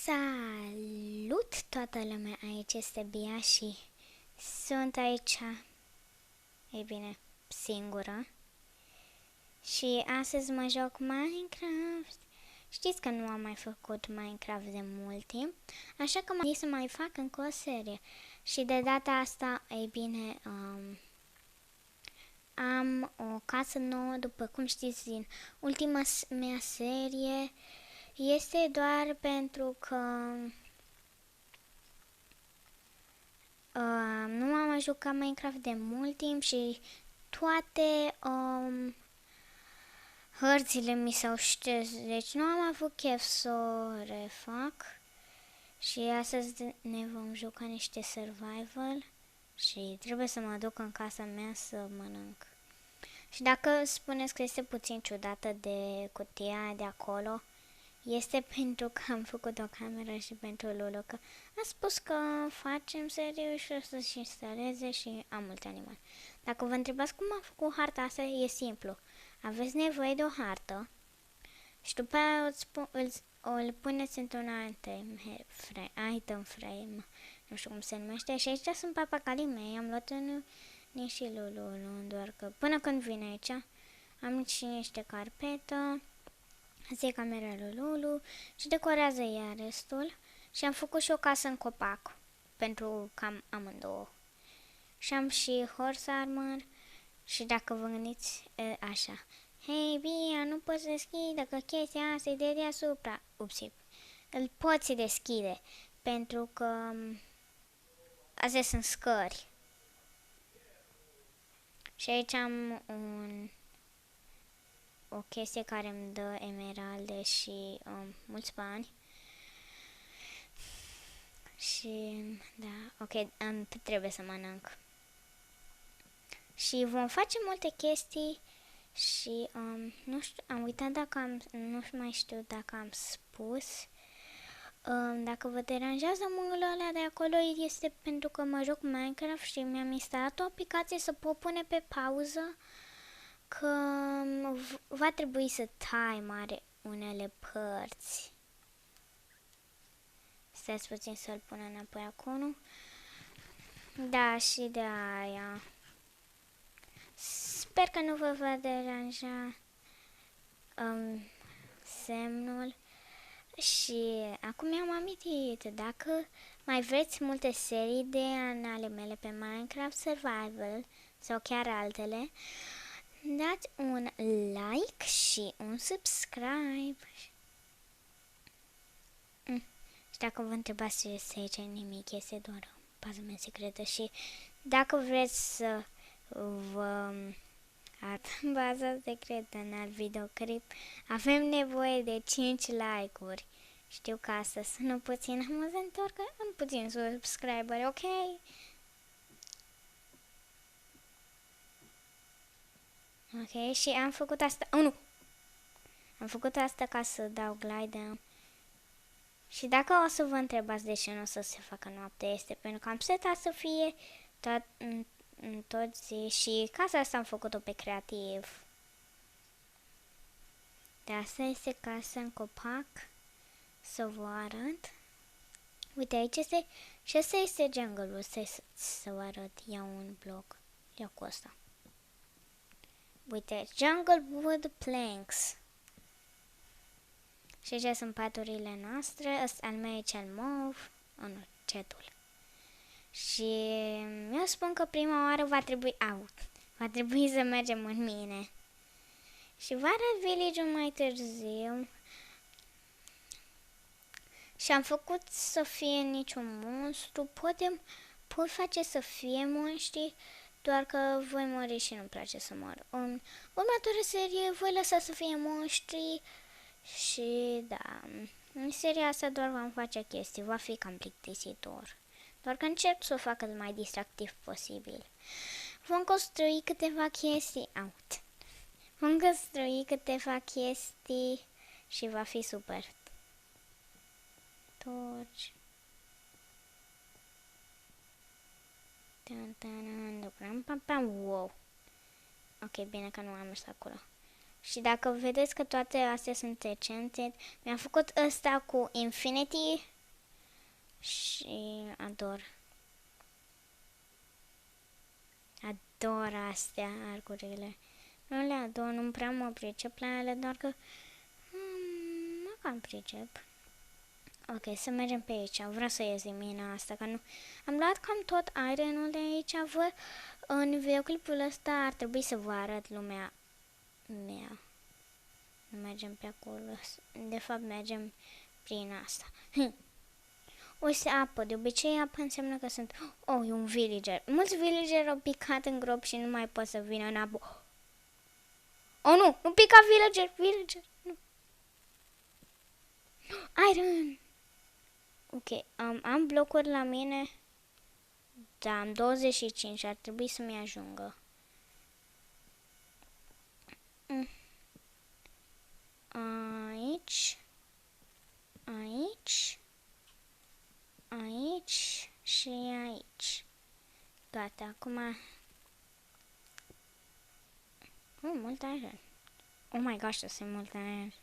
Salut toată lumea, aici este Bia și sunt aici, e bine, singură. Și astăzi mă joc Minecraft. Știți că nu am mai făcut Minecraft de mult timp, așa că m-am zis să mai fac încă o serie. Și de data asta, e bine, am o casă nouă, după cum știți din ultima mea serie. Este doar pentru că nu am mai jucat Minecraft de mult timp și toate hărțile mi s-au șters, deci nu am avut chef să o refac. Și astăzi ne vom juca niște survival și trebuie să mă duc în casa mea să mănânc. Și dacă spuneți că este puțin ciudată de cutia de acolo, este pentru că am făcut o cameră și pentru Lulu, că a spus că facem serie și o să-și instaleze și am multe animale. Dacă vă întrebați cum am făcut harta asta, e simplu. Aveți nevoie de o hartă și după aia îl puneți într-un item frame, nu știu cum se numește, și aici sunt papagalii mei, am luat în și Lulu, doar că până când vine aici am și niște carpetă. Asta e camera lui Lulu și decorează ea restul. Și am făcut și o casă în copac pentru cam amândouă. Și am și horse armor. Și dacă vă gândiți așa, hei Bia, nu poți deschide că chestia asta e de deasupra. Upsi, îl poți deschide pentru că astea sunt scări. Și aici am o chestie care îmi dă emeralde și mulți bani. Și da, ok, trebuie să mănânc. Și vom face multe chestii și nu știu, am uitat dacă nu mai știu dacă am spus. Dacă vă deranjează mângâul ăla de acolo, este pentru că mă joc Minecraft și mi-am instalat o aplicație să pot pune pe pauză, că va trebui să tai mare unele părți. Stați puțin să-l pun înapoi acolo. Da, și de aia. Sper că nu vă va deranja semnul. Și acum mi-am amintit, dacă mai vreți multe serii de ale mele pe Minecraft Survival sau chiar altele, dați un like și un subscribe. Și dacă vă întrebați ce este aici, nimic, este doar o pază mea secretă. Și dacă vreți să vă arăt baza secretă în alt videoclip, avem nevoie de 5 like-uri. Știu că asta sună puțin amuzător, că am puțin subscriberi, ok? Ok, și am făcut asta... Oh, nu! Am făcut asta ca să dau glide down. Și dacă o să vă întrebați de ce nu o să se facă noapte, este pentru că am setat să fie tot zi și casa asta am făcut-o pe creativ. De asta este casa în copac. Să vă arăt. Uite, aici este... Și asta este jungle-ul. Să vă arăt. Iau un bloc. Iau cu asta. Uite, jungle wood planks. Și aici sunt paturile noastre. Ăsta al meu e cel mov. Oh, nu, cetul. Și eu spun că prima oară va trebui să mergem în mine. Și vă arăt village-ul mai târziu. Și am făcut să fie niciun monstru. Pot face să fie monștri, doar că voi mori și nu-mi place să mor. În următoarea serie voi lăsa să fie monștri și da, în seria asta doar vom face chestii, va fi cam plictisitor. Doar că încerc să o fac cât mai distractiv posibil. Vom construi câteva chestii și va fi super. Torci. Wow. Ok, bine că nu am mers acolo. Și dacă vedeți că toate astea sunt enchanted, mi-am făcut ăsta cu Infinity și ador. Ador astea, arcurile. Nu le ador, nu prea mă pricep la ele, doar că mă cam pricep. Ok, să mergem pe aici. Vreau să ies din mina asta, că nu... Am luat cam tot ironul de aici. Vă, în videoclipul ăsta ar trebui să vă arăt lumea mea. Nu mergem pe acolo. De fapt, mergem prin asta. O să apă. De obicei, apă înseamnă că sunt... Oh, e un villager. Mulți villageri au picat în grob și nu mai pot să vină în apă. Oh, nu! Nu pica villager! Villager! Nu! Iron! Ok, am blocuri la mine. Da, am 25, ar trebui să-mi ajungă. Aici. Aici. Aici. Și aici. Gata, acum... mult iron. Oh my gosh, sunt mult iron.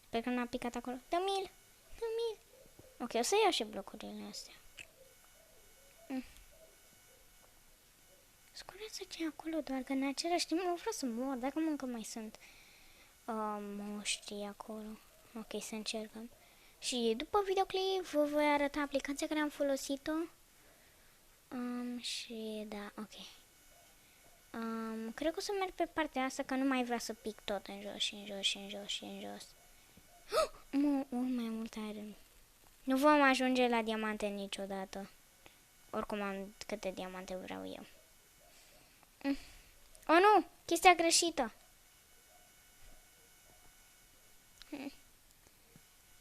Sper că n-a picat acolo. Dă-mi-l! Dă-mi-l! Ok, o să iau și blocurile astea. Scureță ce acolo, doar că în același timp nu vreau să mor, dacă încă mai sunt moștri acolo. Ok, să încercăm. Și după videoclip vă voi arăta aplicația care am folosit-o. Și da, ok. Cred că o să merg pe partea asta, că nu mai vreau să pic tot în jos și în jos și în jos și în jos. Mai mult iron. Nu vom ajunge la diamante niciodată. Oricum am câte diamante vreau eu. Oh nu! Chestia greșită!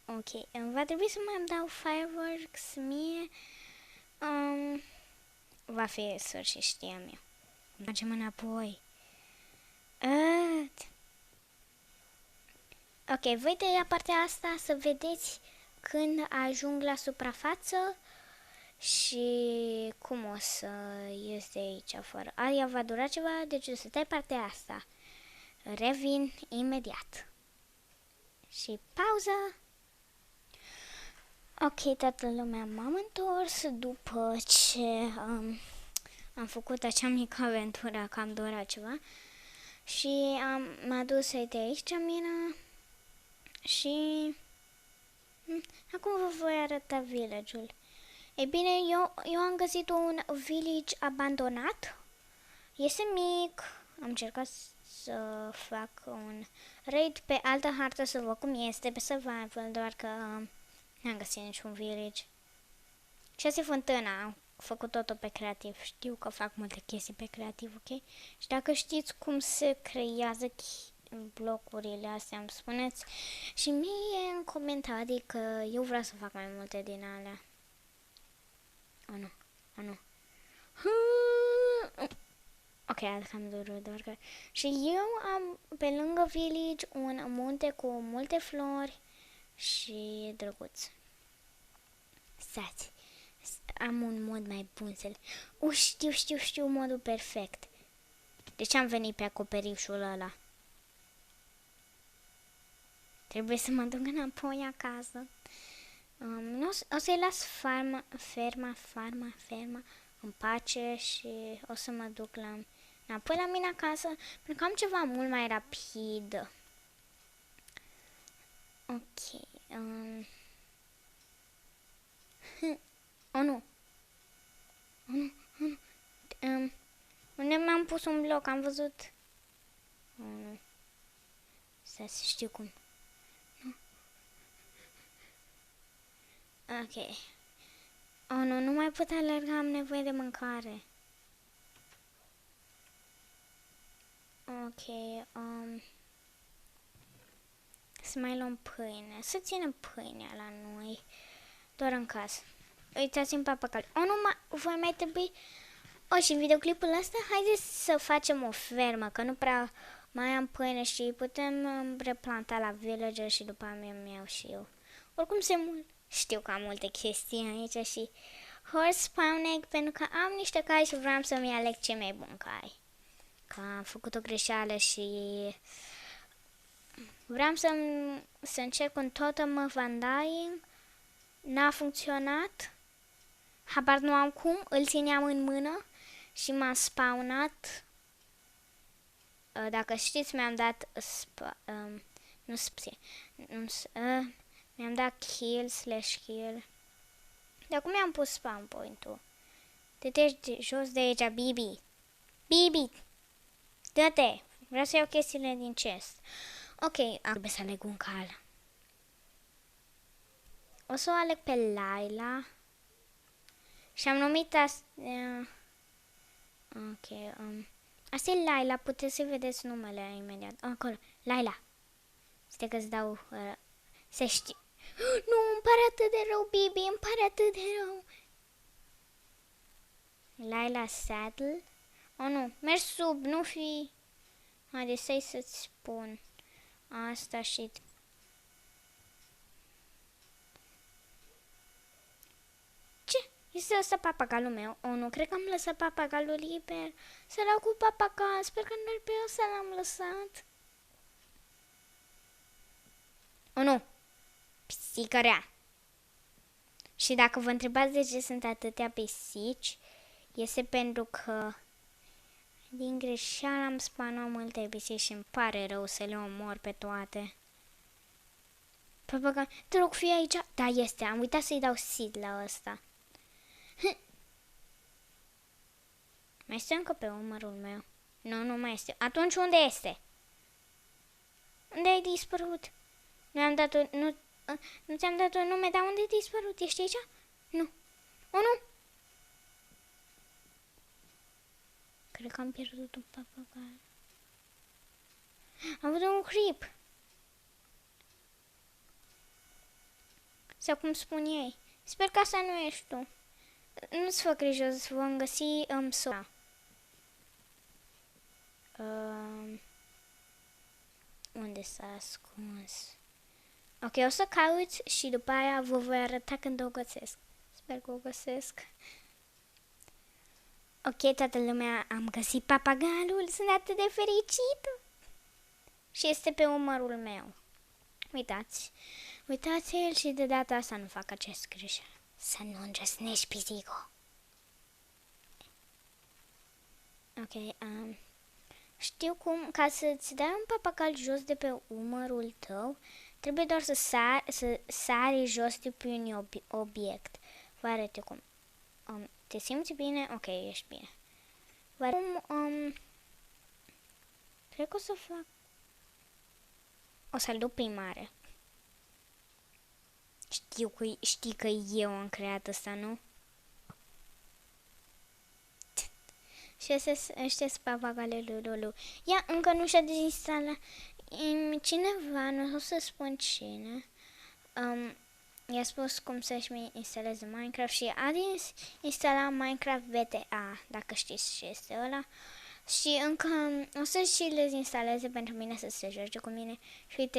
Ok, va trebui să mai dau fireworks mie. Va fi sfârșit, știam eu. Mergem înapoi. Ok, voi tăia partea asta să vedeți când ajung la suprafață și cum o să ies de aici afară. Aia va dura ceva, deci o să tai partea asta. Revin imediat. Și pauză. Ok, toată lumea, m-am întors după ce am făcut acea mică aventură, că am dorat ceva. Și m-a dus de aici mina și acum vă voi arăta village-ul. Ei bine, eu am găsit un village abandonat. Este mic. Am încercat să fac un raid pe altă hartă să văd cum este pe survival, doar că n-am găsit niciun village. Și asta e fântâna. Am făcut totul pe creativ. Știu că fac multe chestii pe creativ, ok? Și dacă știți cum se creează blocurile astea, îmi spuneți și mie în comentarii, că eu vreau să fac mai multe din alea. Oh, nu. Oh, nu. Ok, am durut, doar că... Și eu am pe lângă village un munte cu multe flori și e drăguț. Stați. Am un mod mai bun să-l... știu modul perfect. De ce am venit pe acoperișul ăla? Trebuie să mă duc înapoi acasă. O să-i las ferma în pace și o să mă duc înapoi la mine acasă, pentru că am ceva mult mai rapid. Ok. Oh, nu. Unde mi-am pus un bloc? Am văzut. Nu. Să știu cum. Ok. Oh, nu mai pot alerga, am nevoie de mâncare. Ok, să mai luăm pâine. Să ținem pâinea la noi. Doar în casă. Uitați-mi papagal. Oh, nu voi mai trebui... și în videoclipul ăsta, haideți să facem o fermă, că nu prea mai am pâine și putem replanta la villager și după aia mi-au și eu. Oricum știu că am multe chestii aici și horse spawn egg, pentru că am niște cai și vreau să-mi aleg ce mai bun cai. că am făcut o greșeală și vreau să încerc un Totem of Undying. N-a funcționat. Habar nu am cum. Îl țineam în mână și m-a spawnat. Dacă știți, mi-am dat mi-am dat kill/kill. Dar cum mi-am pus spawn point-ul? Te jos de aici, Bibi. Bibi! Dă-te! Vreau să iau chestiile din chest. Ok, trebuie să aleg un cal. O să o aleg pe Layla. Și am numit asta... ok, asta e Layla, puteți să vedeți numele imediat. Acolo, Layla. Stai că-ți dau... să știi. Nu, îmi pare atât de rău, Bibi, îmi pare atât de rău. Layla Saddle. Oh, nu, mergi sub, nu fi... Haide, să-ți spun. Asta și... Ce? Este ăsta papagalul meu? Oh, nu, cred că am lăsat papagalul liber. Săracul papagal, sper că nu-l pe ăsta l-am lăsat. Oh, nu! Pisică rea. Și dacă vă întrebați de ce sunt atâtea pisici, este pentru că din greșeală am spanat multe pisici și îmi pare rău să le omor pe toate. Papagal, te rog, fii aici? Da, este, am uitat să-i dau seed la ăsta. Mai este încă pe umărul meu. Nu, nu mai este. Atunci unde este? Unde ai dispărut? Nu ți-am dat un nume, dar unde ai dispărut? Ești aici? Nu. O, nu! Cred că am pierdut un papagal. Am văzut un creep. Sau cum spun ei. Sper că asta nu ești tu. Nu-ți fă grijă, vom găsi sora. Unde s-a ascuns? Ok, o să caut și după aia vă voi arăta când o găsesc. Sper că o găsesc. Ok, toată lumea, am găsit papagalul, sunt atât de fericită. Și este pe umărul meu. Uitați, uitați el și de data asta nu fac acest greșeală. Să nu îndrăsnești, pisico. Ok, știu cum, ca să-ți dai un papagal jos de pe umărul tău, trebuie doar să sari jos de pe un obiect. Vă arăt eu cum. Te simți bine? Ok, ești bine. Cred că o să fac... O să-l duc pe mare. Știi că eu am creat ăsta, nu? Și ăștia sunt papagalele Lulu. Ia, încă nu și-a dezinstalat. Cineva, nu o să spun cine, i-a spus cum să-și instaleze Minecraft și a instalat Minecraft VTA, dacă știți ce este ăla. Și încă o să și le instaleze pentru mine să se joace cu mine. Și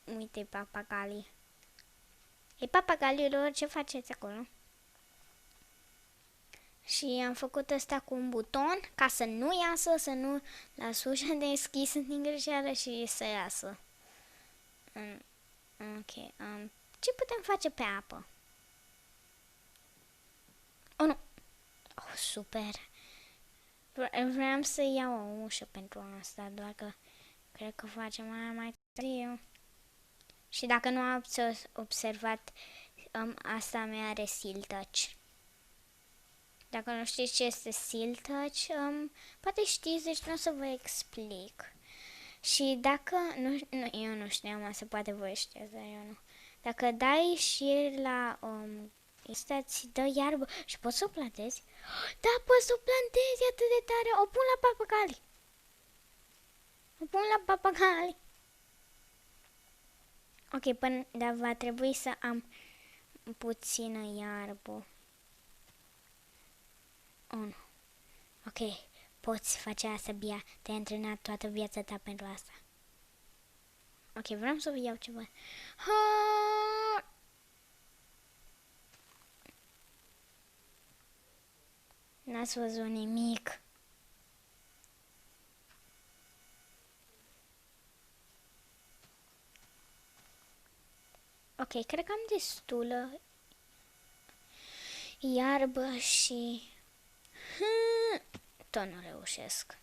uite papagalii. Ei, papagalilor, ce faceți acolo? Și am făcut asta cu un buton ca să nu iasă, să nu las ușa deschisă din greșeală și să iasă. Ok, ce putem face pe apă? Oh, nu! Oh, super! Vreau să iau o ușă pentru asta, doar că cred că facem mai târziu. Și dacă nu ați observat, asta mea are Seal Touch. Dacă nu știți ce este Seal Touch, poate știți, deci nu o să vă explic. Și dacă, eu nu știam asta, poate voi știți, dar eu nu. Dacă dai și la ăsta ți dă iarbă și poți să o plantezi? Da, poți să o plantezi atât de tare, o pun la papagali. O pun la papagali. Ok, dar va trebui să am puțină iarbă. Oh, nu. Ok, poți face asta, Bia. Te-ai antrenat toată viața ta pentru asta. Ok, vreau să vă iau ceva. N-ați văzut nimic. Ok, cred că am destulă iarbă și... tot nu reușesc.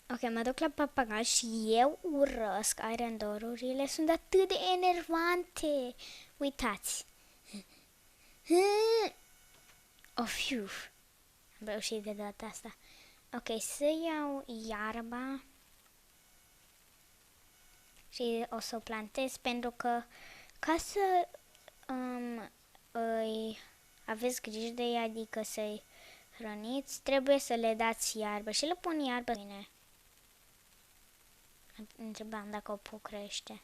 Ok, mă duc la papagal și eu urăsc irondorurile, sunt atât de enervante. Uitați. Fiu. Am reușit de data asta. Ok, să iau iarba și o să o plantez pentru că ca să îi aveți grijă de ea, adică să-i hrăniți, trebuie să le dați iarbă și le pun iarbă bine. Întrebam dacă o pot crește.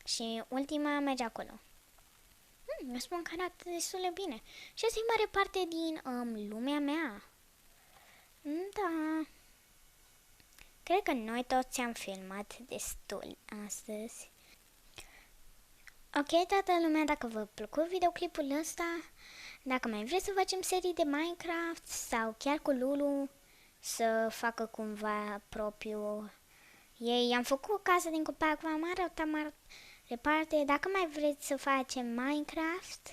Și ultima merge acolo. Eu spun că arată destul de bine. Și asta e mare parte din lumea mea. Da. Cred că noi toți am filmat destul astăzi. Ok, toată lumea, dacă vă plăcut videoclipul ăsta, dacă mai vreți să facem serii de Minecraft sau chiar cu Lulu să facă cumva propriu ei, am făcut o casă din copac, v-am arătat mai departe. Dacă mai vreți să facem Minecraft,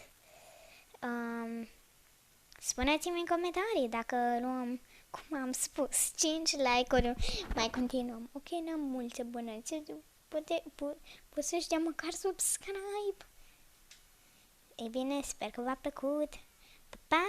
spuneți-mi în comentarii dacă luăm, cum am spus, 5 like-uri, mai continuăm. Ok, n-am multe abonăți, poți să-și dea măcar subscribe. Ei bine, sper că v-a plăcut. Pa, pa!